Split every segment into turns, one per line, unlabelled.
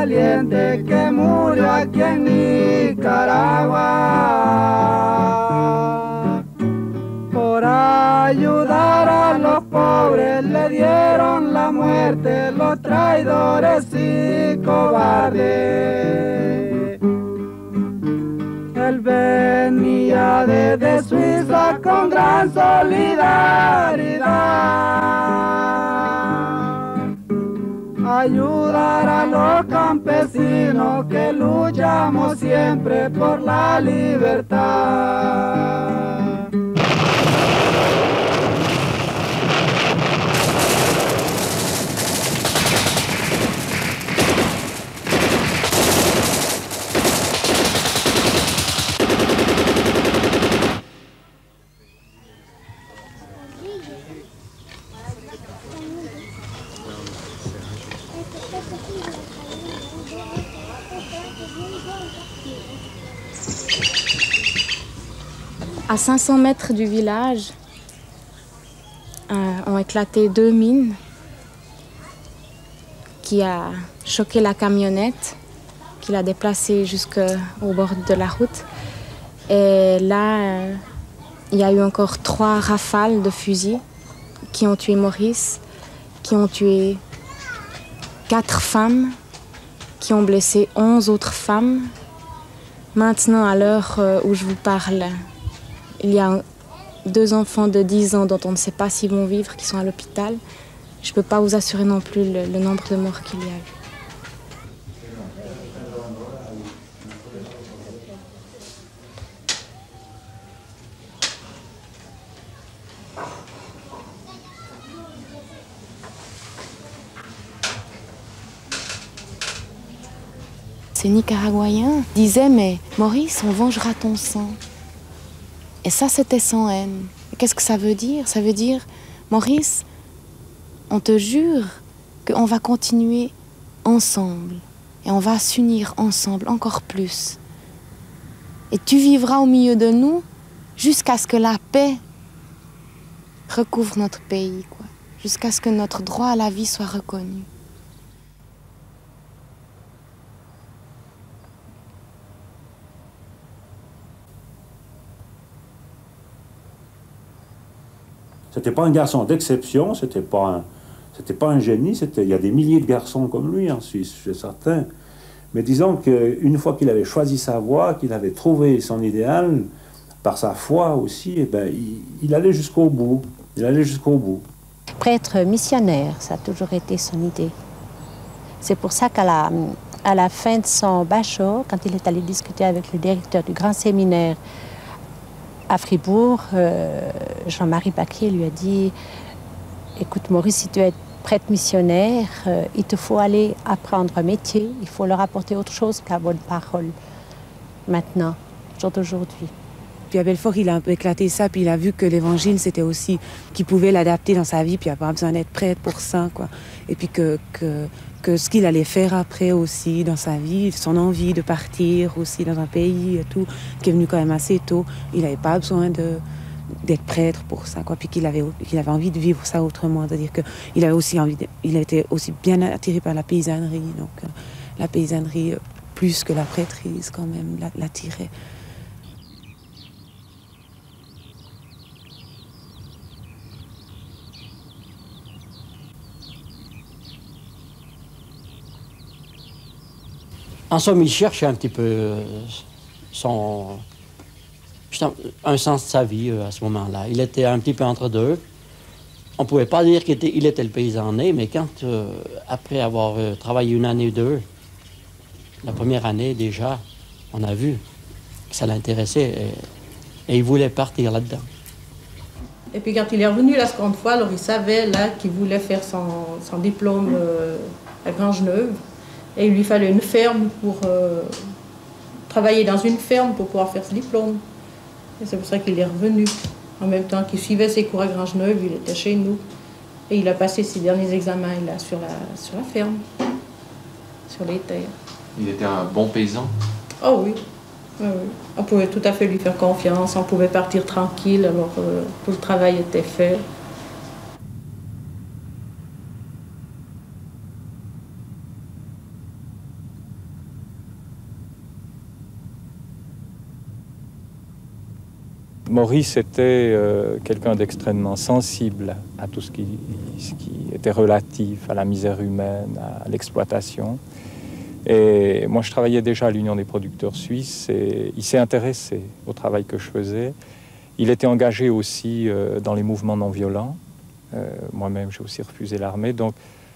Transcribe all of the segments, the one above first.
valiente que murió aquí en Nicaragua. Por ayudar a los pobres le dieron la muerte los traidores y cobardes. Él venía desde Suiza con gran solidaridad, ayudar a los campesinos que luchamos siempre por la libertad.
À 500 mètres du village, ont éclaté 2 mines qui a choqué la camionnette, qui l'a déplacée jusqu'au bord de la route. Et là, il y a eu encore 3 rafales de fusils qui ont tué Maurice, qui ont tué 4 femmes, qui ont blessé 11 autres femmes. Maintenant, à l'heure où je vous parle, il y a 2 enfants de 10 ans dont on ne sait pas s'ils vont vivre, qui sont à l'hôpital. Je ne peux pas vous assurer non plus le nombre de morts qu'il y a eu. Ces Nicaraguayens disaient « Mais Maurice, on vengera ton sang ». Et ça, c'était sans haine. Qu'est-ce que ça veut dire? Ça veut dire, Maurice, on te jure qu'on va continuer ensemble. Et on va s'unir ensemble encore plus. Et tu vivras au milieu de nous jusqu'à ce que la paix recouvre notre pays, quoi. Jusqu'à ce que notre droit à la vie soit reconnu.
C'était pas un garçon d'exception, c'était pas un génie, il y a des milliers de garçons comme lui en Suisse, je suis certain. Mais disons qu'une fois qu'il avait choisi sa voie, qu'il avait trouvé son idéal, par sa foi aussi, eh ben, il allait jusqu'au bout. Il allait jusqu'au bout.
Prêtre missionnaire, ça a toujours été son idée. C'est pour ça qu'à la fin de son bachot, quand il est allé discuter avec le directeur du grand séminaire à Fribourg, Jean-Marie Baquier lui a dit « Écoute Maurice, si tu es prêtre missionnaire, il te faut aller apprendre un métier, il faut leur apporter autre chose que la bonne parole, maintenant, jour d'aujourd'hui. »
Puis à Belfort, il a un peu éclaté ça, puis il a vu que l'évangile, c'était aussi qu'il pouvait l'adapter dans sa vie, puis il n'y a pas besoin d'être prêtre pour ça, quoi. Et puis que ce qu'il allait faire après aussi dans sa vie, son envie de partir aussi dans un pays et tout, qui est venu quand même assez tôt, il n'avait pas besoin d'être prêtre pour ça, quoi. Puis qu'il avait envie de vivre ça autrement, c'est-à-dire qu'il avait aussi il était aussi bien attiré par la paysannerie, donc la paysannerie plus que la prêtrise quand même l'attirait.
En somme, il cherchait un petit peu un sens de sa vie à ce moment-là. Il était un petit peu entre deux. On ne pouvait pas dire qu'il était le paysan né, mais quand, après avoir travaillé 1 année ou 2, la première année déjà, on a vu que ça l'intéressait et il voulait partir là-dedans.
Et puis quand il est revenu la seconde fois, alors il savait là qu'il voulait faire son diplôme à Grangeneuve. Et il lui fallait une ferme pour travailler dans une ferme pour pouvoir faire ce diplôme. Et c'est pour ça qu'il est revenu. En même temps qu'il suivait ses cours à Grangeneuve, il était chez nous. Et il a passé ses derniers examens là, sur la ferme, sur les terres.
Il était un bon paysan?
Oh oui. Oui, oui. On pouvait tout à fait lui faire confiance, on pouvait partir tranquille, alors tout le travail était fait.
Maurice était quelqu'un d'extrêmement sensible à tout ce qui était relatif à la misère humaine, à l'exploitation. Et moi, je travaillais déjà à l'Union des producteurs suisses et il s'est intéressé au travail que je faisais. Il était engagé aussi dans les mouvements non violents. Moi-même, j'ai aussi refusé l'armée. Donc,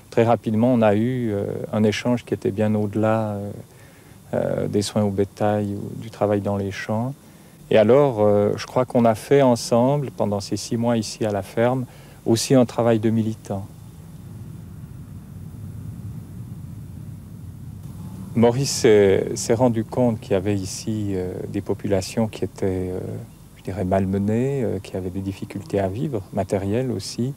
très rapidement, on a eu un échange qui était bien au-delà des soins au bétail ou du travail dans les champs. Et alors, je crois qu'on a fait ensemble, pendant ces 6 mois ici à la ferme, aussi un travail de militant. Maurice s'est rendu compte qu'il y avait ici des populations qui étaient, je dirais, malmenées, qui avaient des difficultés à vivre, matérielles aussi.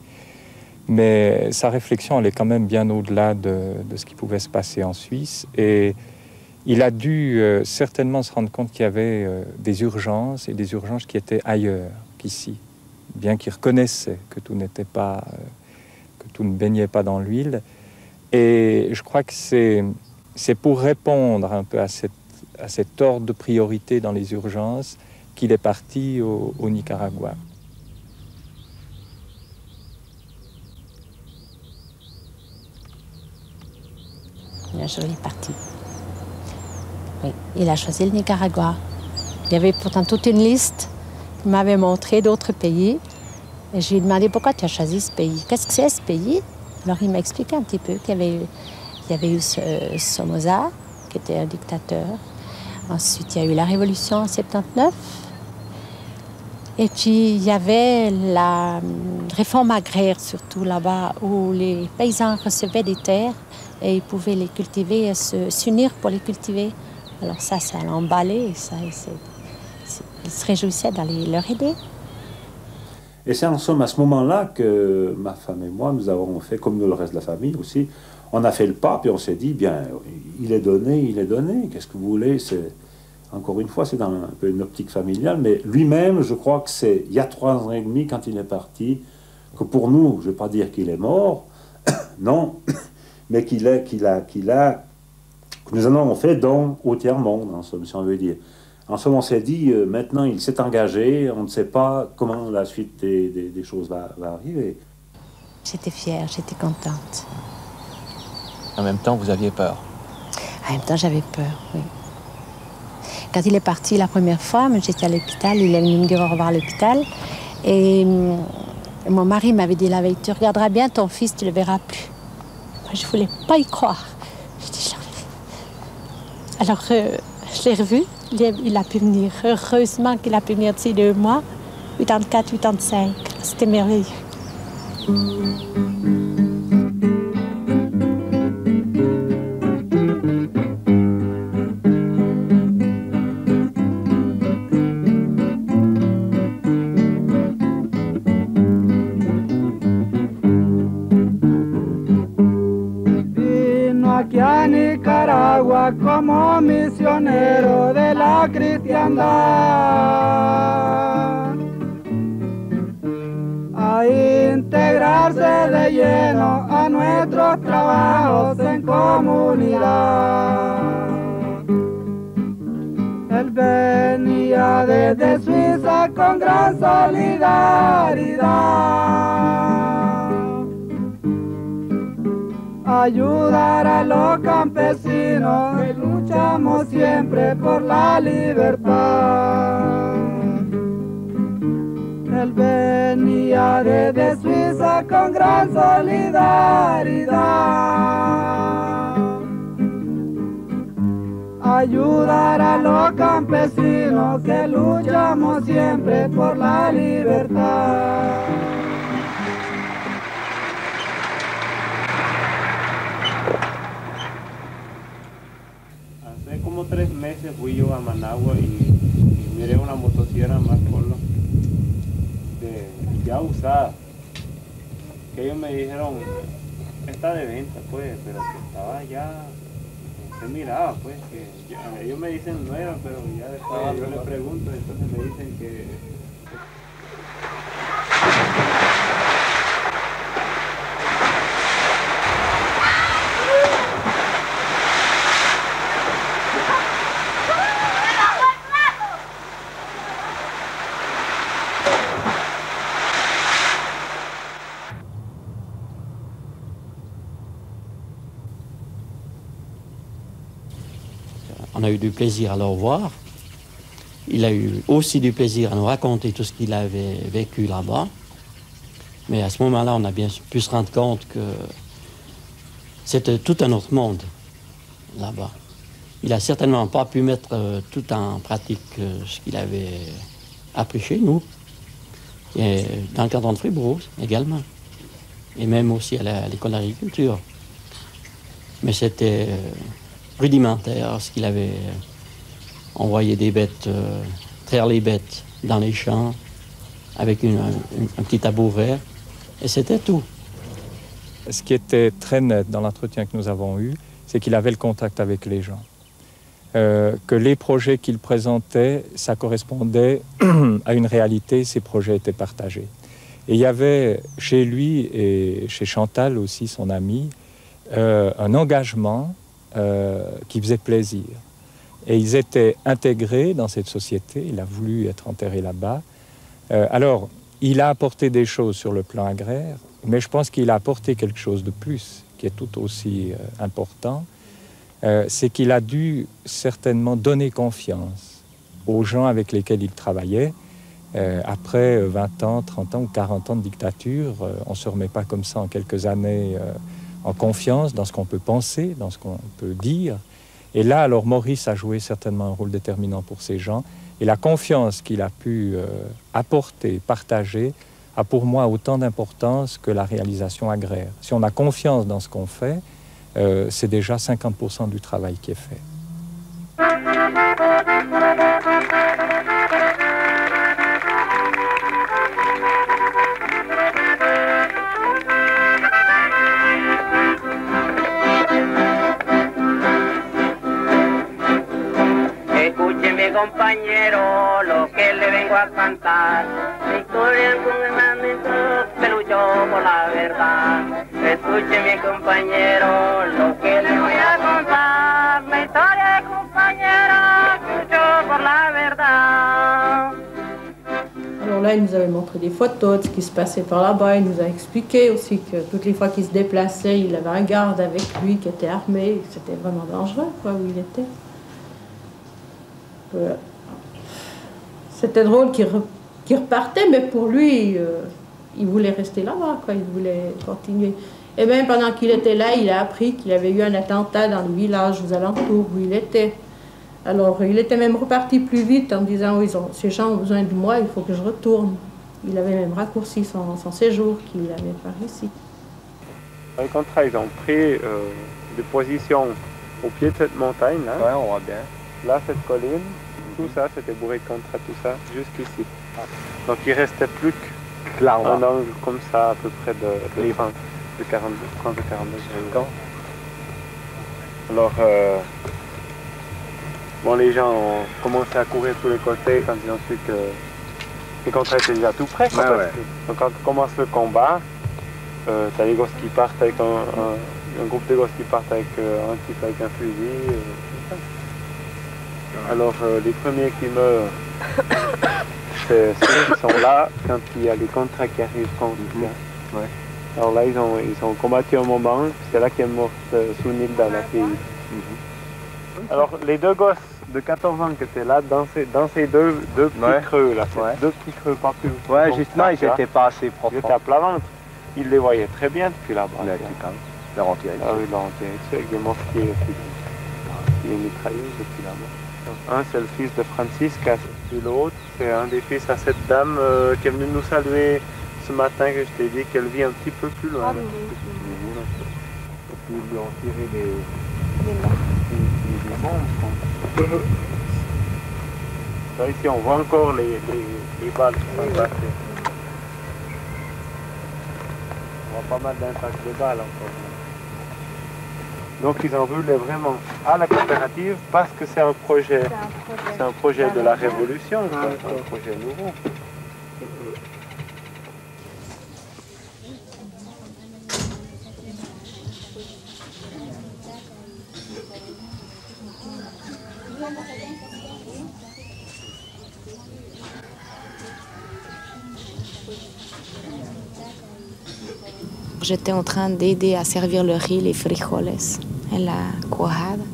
Mais sa réflexion allait quand même bien au-delà de ce qui pouvait se passer en Suisse. Et il a dû certainement se rendre compte qu'il y avait des urgences, et des urgences qui étaient ailleurs qu'ici. Bien qu'il reconnaissait que tout n'était pas, que tout ne baignait pas dans l'huile. Et je crois que c'est pour répondre un peu à cet ordre de priorité dans les urgences qu'il est parti au Nicaragua.
Il a choisi parti. Oui, il a choisi le Nicaragua. Il y avait pourtant toute une liste qu'il m'avait montré d'autres pays. Et je lui ai demandé pourquoi tu as choisi ce pays. Qu'est-ce que c'est ce pays? Alors il m'a expliqué un petit peu qu'il y avait eu Somoza, qui était un dictateur. Ensuite, il y a eu la Révolution en 79. Et puis, il y avait la réforme agraire, surtout là-bas, où les paysans recevaient des terres et ils pouvaient les cultiver et s'unir pour les cultiver. Alors ça l'a emballé, ils se réjouissaient d'aller leur aider.
Et c'est en somme à ce moment-là que ma femme et moi, nous avons fait, comme le reste de la famille aussi, on a fait le pas, puis on s'est dit, bien, il est donné, qu'est-ce que vous voulez? Encore une fois, c'est dans un peu une optique familiale, mais lui-même, je crois que c'est il y a 3 ans et demi, quand il est parti, que pour nous, je ne vais pas dire qu'il est mort, non, mais que nous en avons fait don au tiers-monde, en somme, si on veut dire. En somme, on s'est dit, maintenant, il s'est engagé, on ne sait pas comment la suite des choses va arriver.
J'étais fière, j'étais contente.
En même temps, vous aviez peur?
En même temps, j'avais peur, oui. Quand il est parti la première fois, j'étais à l'hôpital, il est venu me dire au revoir à l'hôpital. Et mon mari m'avait dit la veille, tu regarderas bien ton fils, tu ne le verras plus. Moi, je ne voulais pas y croire. Je dis, alors, je l'ai revu, il a pu venir. Heureusement qu'il a pu venir d'ici 2 mois, 84, 85. C'était merveilleux.
Aquí a Nicaragua como misionero de la cristiandad, a integrarse de lleno a nuestros trabajos en comunidad. Él venía desde Suiza con gran solidaridad, ayudar a los campesinos que luchamos siempre por la libertad. Él venía desde Suiza con gran solidaridad, ayudar a los campesinos que luchamos siempre por la libertad.
Hace como 3 meses fui yo a Managua y miré una motosierra más Polo ya usada, que ellos me dijeron está de venta pues, pero que estaba ya, se miraba pues, que ya, ellos me dicen nueva, pero ya después yo les pregunto, entonces me dicen que
a eu du plaisir à le revoir. Il a eu aussi du plaisir à nous raconter tout ce qu'il avait vécu là-bas. Mais à ce moment-là, on a bien pu se rendre compte que c'était tout un autre monde là-bas. Il n'a certainement pas pu mettre tout en pratique ce qu'il avait appris chez nous, et dans le canton de Fribourg également, et même aussi à l'école d'agriculture. Mais c'était rudimentaire ce qu'il avait envoyé des bêtes, traire les bêtes dans les champs avec un petit tabou vert, et c'était tout.
Ce qui était très net dans l'entretien que nous avons eu, c'est qu'il avait le contact avec les gens. Que les projets qu'il présentait, ça correspondait à une réalité, ces projets étaient partagés. Et il y avait chez lui et chez Chantal aussi, son amie, un engagement qui faisait plaisir. Et ils étaient intégrés dans cette société, il a voulu être enterré là-bas. Alors, il a apporté des choses sur le plan agraire, mais je pense qu'il a apporté quelque chose de plus, qui est tout aussi important. C'est qu'il a dû certainement donner confiance aux gens avec lesquels il travaillait. Après 20 ans, 30 ans ou 40 ans de dictature, on ne se remet pas comme ça en quelques années en confiance dans ce qu'on peut penser, dans ce qu'on peut dire. Et là, alors Maurice a joué certainement un rôle déterminant pour ces gens. Et la confiance qu'il a pu apporter, partager, a pour moi autant d'importance que la réalisation agraire. Si on a confiance dans ce qu'on fait, c'est déjà 50% du travail qui est fait.
Escúcheme, compañero, lo que le vengo a cantar. La historia de un hermanito que luchó por la verdad. Escúcheme, compañero, lo que le voy a contar. La historia de compañero qui luchó pour la verdad.
Alors là, il nous avait montré des photos de ce qui se passait par là-bas. Il nous a expliqué aussi que toutes les fois qu'il se déplaçait, il avait un garde avec lui qui était armé. C'était vraiment dangereux, quoi, où il était. C'était drôle qu'il repartait, mais pour lui, il voulait rester là-bas, quoi. Il voulait continuer. Et même pendant qu'il était là, il a appris qu'il y avait eu un attentat dans le village aux alentours où il était. Alors, il était même reparti plus vite en disant, oui, ces gens ont besoin de moi, il faut que je retourne. Il avait même raccourci son séjour qu'il avait par ici.
Dans les contrats, ils ont pris des positions au pied de cette montagne, là.
Ouais, on voit bien.
Là, cette colline, tout ça, c'était bourré de contrats, tout ça, jusqu'ici. Donc, il restait plus qu'un angle comme ça, à peu près de 30 ou 40 degrés. Alors, bon, les gens ont commencé à courir tous les côtés quand ils ont su que les contrats étaient déjà tout prêts.
Ouais, ouais.
Donc, quand commence le combat, t'as les gosses qui partent avec un groupe de gosses qui partent avec un type avec un fusil. Tout ça. Alors, les premiers qui meurent, c'est ceux qui sont là quand il y a les contrats qui arrivent contre.
Ouais.
Alors là, ils ont combattu un moment, c'est là qu'est morte Sunilda, la fille. Alors, les deux gosses de 14 ans qui étaient là, dans ces deux petits creux, là, deux petits creux pas plus.
Ouais, justement, ils n'étaient pas assez profonds.
Ils étaient à plat ventre. Ils les voyaient très bien depuis là-bas.
Leur enterré.
Ah oui, leur enterré dessus avec des mortiers, des mitrailleuses depuis là-bas. Un, c'est le fils de Francisca, et l'autre, c'est un des fils à cette dame qui est venue nous saluer ce matin, que je t'ai dit qu'elle vit un petit peu plus loin. Et puis ils lui ont tiré des bombes. Là, ici, on voit encore les balles qui sont passées. On voit pas mal d'impact de balles encore. Donc ils en voulaient vraiment à la coopérative parce que c'est un projet de la révolution, c'est un projet nouveau.
J'étais en train d'aider à servir le riz, les frijoles, et la cuajada.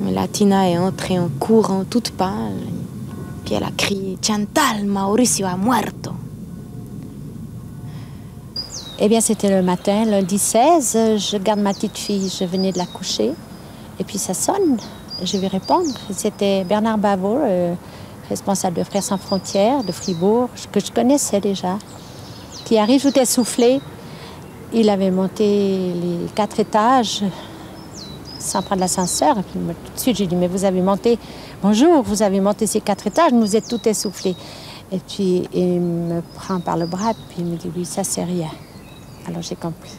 Mais la Tina est entrée en courant toute pâle. Puis elle a crié « Chantal, Mauricio a muerto !»
Eh bien, c'était le matin, lundi 16. Je garde ma petite fille, je venais de la coucher. Et puis ça sonne, je vais répondre. C'était Bernard Bavot, responsable de Frères sans frontières de Fribourg, que je connaissais déjà, qui arrive tout essoufflé. Il avait monté les 4 étages sans prendre l'ascenseur. Et puis moi, tout de suite, j'ai dit, mais vous avez monté, bonjour, vous avez monté ces 4 étages, vous êtes tout essoufflé. Et puis il me prend par le bras, puis il me dit, oui, ça c'est rien. Alors j'ai compris.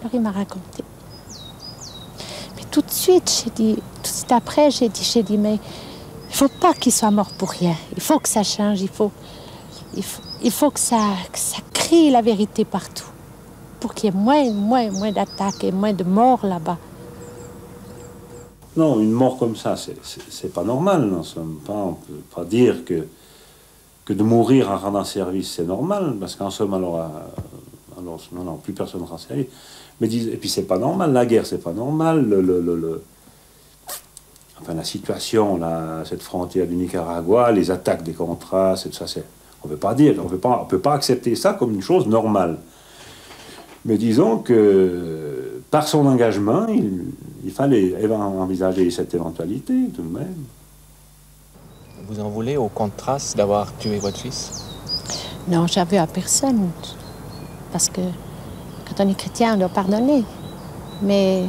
Alors il m'a raconté. Mais tout de suite, j'ai dit, tout de suite après, j'ai dit, mais il ne faut pas qu'il soit mort pour rien. Il faut que ça change, il faut que ça crie la vérité partout. Pour qu'il y ait moins d'attaques et moins de morts là-bas.
Non, une mort comme ça, c'est pas normal. On ne peut pas dire que de mourir en rendant service, c'est normal, parce qu'en somme, alors non, plus personne ne rend service. Mais et puis c'est pas normal, la guerre, c'est pas normal. Enfin, la situation, cette frontière du Nicaragua, les attaques des Contras, tout ça, on ne peut pas accepter ça comme une chose normale. Mais disons que par son engagement, il fallait envisager cette éventualité tout de même.
Vous en voulez au Contras d'avoir tué votre fils?
Non, j'en veux à personne. Parce que quand on est chrétien, on doit pardonner. Mais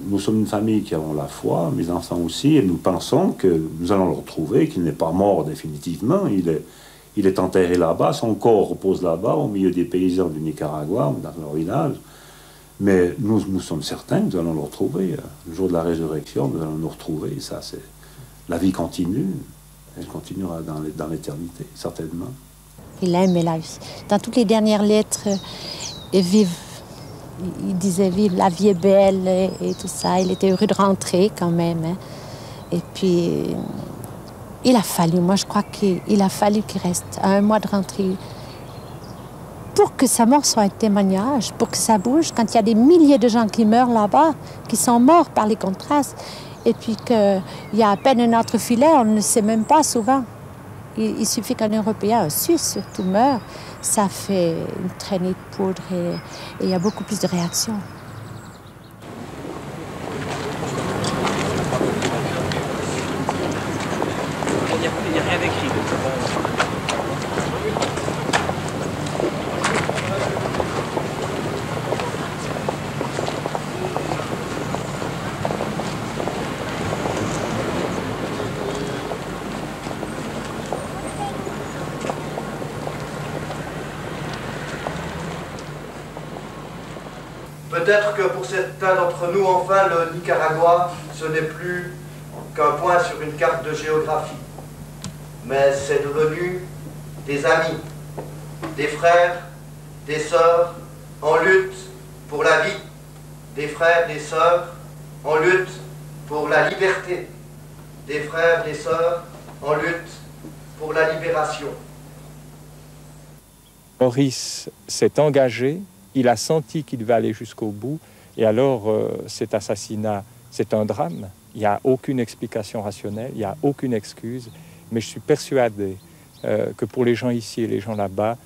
nous sommes une famille qui avons la foi, mes enfants aussi, et nous pensons que nous allons le retrouver, qu'il n'est pas mort définitivement. Il est enterré là-bas, son corps repose là-bas, au milieu des paysans du Nicaragua, dans leur village. Mais nous sommes certains que nous allons le retrouver. Le jour de la résurrection, nous allons nous retrouver. Ça, la vie continue. Elle continuera dans l'éternité, certainement.
Il aime la vie. Dans toutes les dernières lettres, il disait vive, la vie est belle et tout ça. Il était heureux de rentrer quand même. Hein. Et puis, il a fallu, moi je crois qu'il a fallu qu'il reste 1 mois de rentrée pour que sa mort soit un témoignage, pour que ça bouge. Quand il y a des milliers de gens qui meurent là-bas, qui sont morts par les Contras, et puis qu'il y a à peine un entrefilet, on ne le sait même pas souvent. Il suffit qu'un Européen, un Suisse surtout, meure, ça fait une traînée de poudre et il y a beaucoup plus de réactions.
Il n'y a rien d'écrit.
Peut-être que pour certains d'entre nous, enfin, le Nicaragua, ce n'est plus qu'un point sur une carte de géographie. Mais c'est devenu des amis, des frères, des sœurs en lutte pour la vie, des frères, des sœurs en lutte pour la liberté, des frères, des sœurs en lutte pour la libération.
Maurice s'est engagé, il a senti qu'il devait aller jusqu'au bout, et alors cet assassinat, c'est un drame. Il n'y a aucune explication rationnelle, il n'y a aucune excuse, mais je suis persuadé que pour les gens ici et les gens là-bas,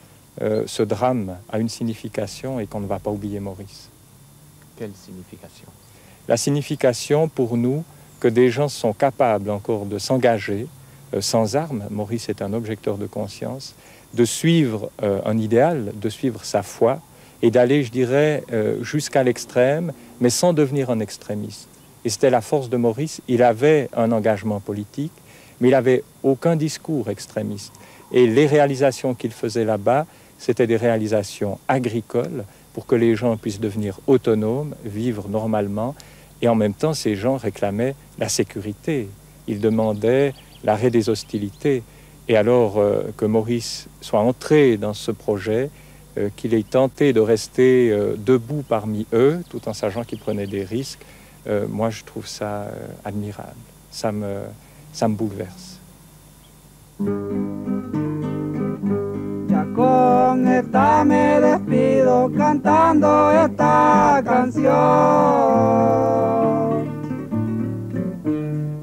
ce drame a une signification et qu'on ne va pas oublier Maurice.
Quelle signification?
La signification pour nous que des gens sont capables encore de s'engager sans armes, Maurice est un objecteur de conscience, de suivre un idéal, de suivre sa foi et d'aller, je dirais, jusqu'à l'extrême, mais sans devenir un extrémiste. Et c'était la force de Maurice, il avait un engagement politique, mais il n'avait aucun discours extrémiste. Et les réalisations qu'il faisait là-bas, c'était des réalisations agricoles pour que les gens puissent devenir autonomes, vivre normalement. Et en même temps, ces gens réclamaient la sécurité. Ils demandaient l'arrêt des hostilités. Et alors que Maurice soit entré dans ce projet, qu'il ait tenté de rester debout parmi eux, tout en sachant qu'il prenait des risques, moi je trouve ça admirable. Ça me bouleverse.
Ya con con esta me despido cantando esta canción.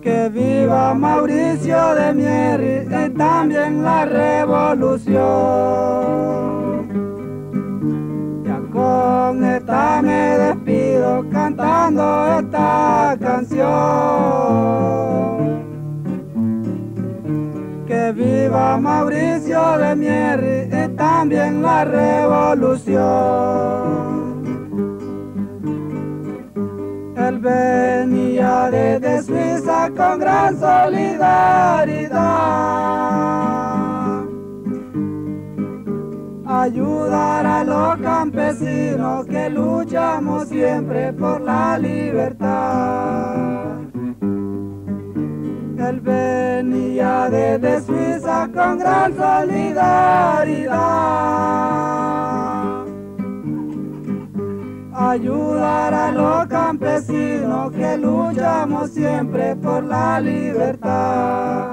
Que viva Mauricio de Mieris y también la revolución. Ya con esta me despido cantando esta canción. Que viva Mauricio de Mieris y también la revolución. Él venía desde Suiza con gran solidaridad, ayudar a los campesinos que luchamos siempre por la libertad. Él venía desde Suiza con gran solidaridad, ayudar a los campesinos que luchamos siempre por la libertad.